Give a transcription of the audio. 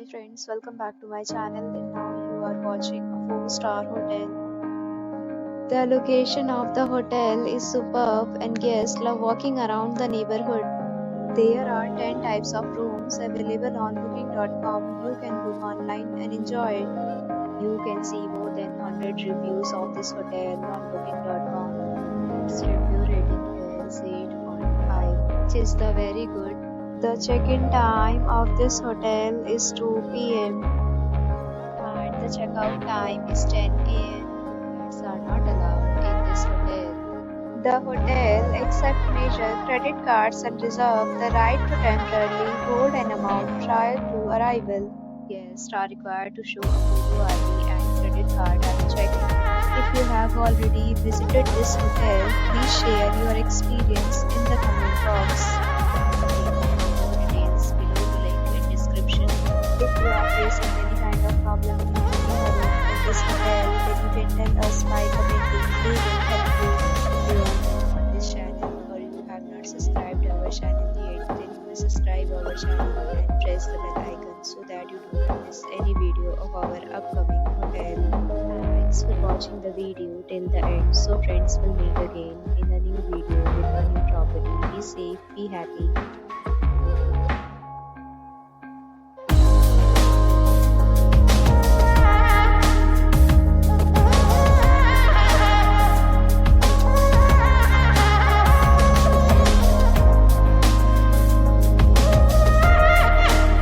Hi friends, welcome back to my channel and now you are watching a 4-star hotel. The location of the hotel is superb and guests love walking around the neighborhood. There are 10 types of rooms available on booking.com. You can book online and enjoy it. You can see more than 100 reviews of this hotel on booking.com. Its review rating is 8.5, which is the very good. The check-in time of this hotel is 2 p.m. and the checkout time is 10 a.m. Pets are not allowed in this hotel. The hotel accepts major credit cards and reserves the right to temporarily hold an amount prior to arrival. Guests are required to show a photo ID and credit card at check-in. If you have already visited this hotel, please share your experience in the comment box. Details below the link in description. If you are facing any kind of problem in booking a room in this hotel, then you can tell us by commenting. We will help you. If you are new on this channel or you have not subscribed our channel yet, then you must subscribe our channel and press the bell icon so that you don't miss any video of our upcoming hotel. Thanks for watching the video till the end. So friends, will meet again in a new video with a new property. Be safe, be happy.